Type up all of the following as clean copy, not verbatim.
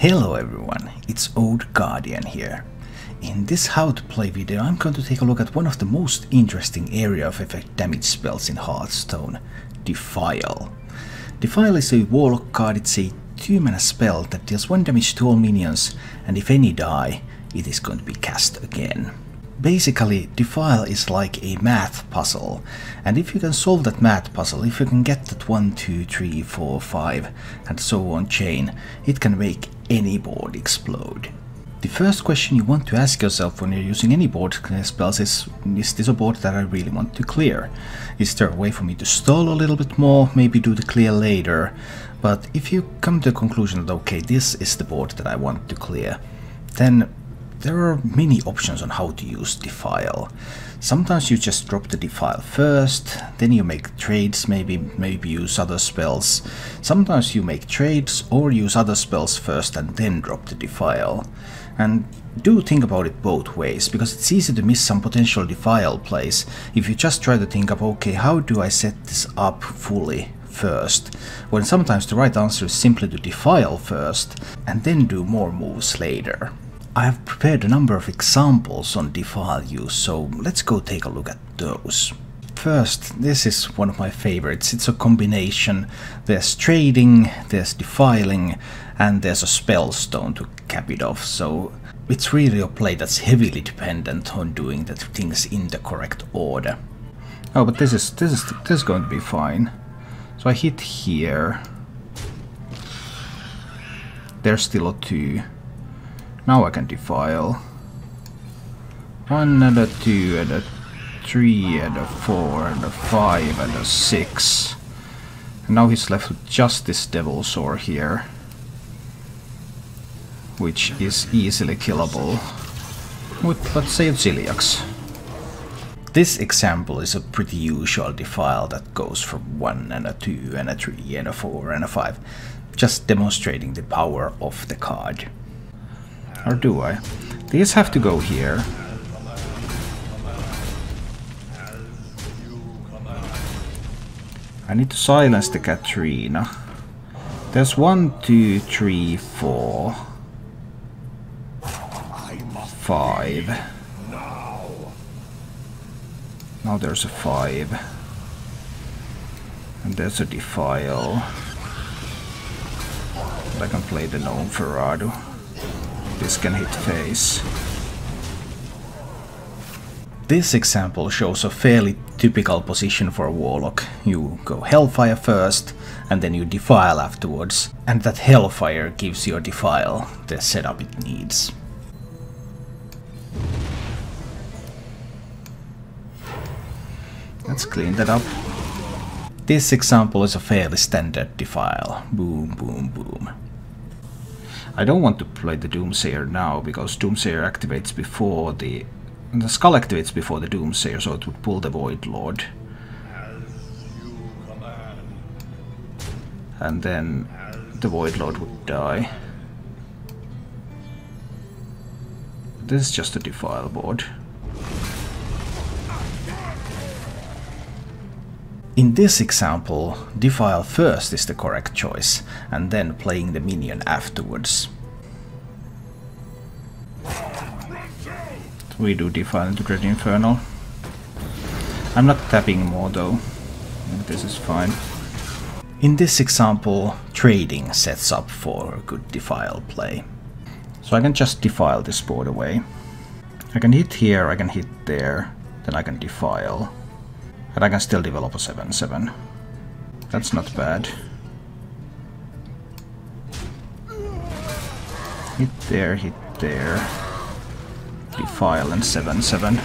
Hello everyone, it's Old Guardian here. In this how to play video I'm going to take a look at one of the most interesting area of effect damage spells in Hearthstone, Defile. Defile is a Warlock card. It's a 2-mana spell that deals 1 damage to all minions, and if any die, it is going to be cast again. Basically, Defile is like a math puzzle, and if you can solve that math puzzle, if you can get that 1, 2, 3, 4, 5 and so on chain, it can make any board explode. The first question you want to ask yourself when you're using any board spells is this a board that I really want to clear? Is there a way for me to stall a little bit more, maybe do the clear later? But if you come to the conclusion that okay, this is the board that I want to clear, then there are many options on how to use Defile. Sometimes you just drop the Defile first, then you make trades, maybe use other spells. Sometimes you make trades or use other spells first and then drop the Defile. And do think about it both ways, because it's easy to miss some potential Defile plays if you just try to think of okay, how do I set this up fully first, when sometimes the right answer is simply to Defile first and then do more moves later. I have prepared a number of examples on Defile use, so let's go take a look at those. First, this is one of my favorites. It's a combination. There's trading, there's defiling, and there's a spell stone to cap it off, so it's really a play that's heavily dependent on doing the things in the correct order. Oh, but this is going to be fine. So I hit here. There's still a 2. Now I can defile. 1 and a 2 and a 3 and a 4 and a 5 and a 6. And now he's left with just this Devil Sword here, which is easily killable with, let's say, a Ziliax. This example is a pretty usual Defile that goes from 1 and a 2 and a 3 and a 4 and a 5, just demonstrating the power of the card. Or do I? These have to go here. I need to silence the Katrina. There's 1, 2, 3, 4, 5. Now there's a 5. And there's a Defile. I can play the Gnome Ferrado. This can hit face. This example shows a fairly typical position for a Warlock. You go Hellfire first, and then you Defile afterwards, and that Hellfire gives your Defile the setup it needs. Let's clean that up. This example is a fairly standard Defile. Boom, boom, boom. I don't want to play the Doomsayer now, because Doomsayer activates before the Skull activates before the Doomsayer, so it would pull the Void Lord. And then the Void Lord would die. This is just a Defile board. In this example, Defile first is the correct choice, and then playing the minion afterwards. We do Defile into Great Infernal. I'm not tapping more though. This is fine. In this example, trading sets up for a good Defile play. So I can just Defile this board away. I can hit here, I can hit there, then I can Defile. And I can still develop a 7/7. That's not bad. Hit there, Defile and 7/7.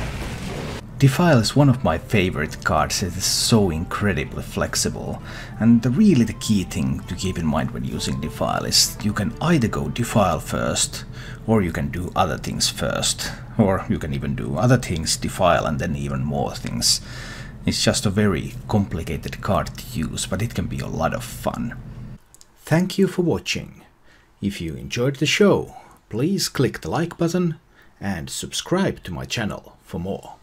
Defile is one of my favorite cards. It is so incredibly flexible. And really the key thing to keep in mind when using Defile is you can either go Defile first, or you can do other things first. Or you can even do other things, Defile, and then even more things. It's just a very complicated card to use, but it can be a lot of fun. Thank you for watching. If you enjoyed the show, please click the like button and subscribe to my channel for more.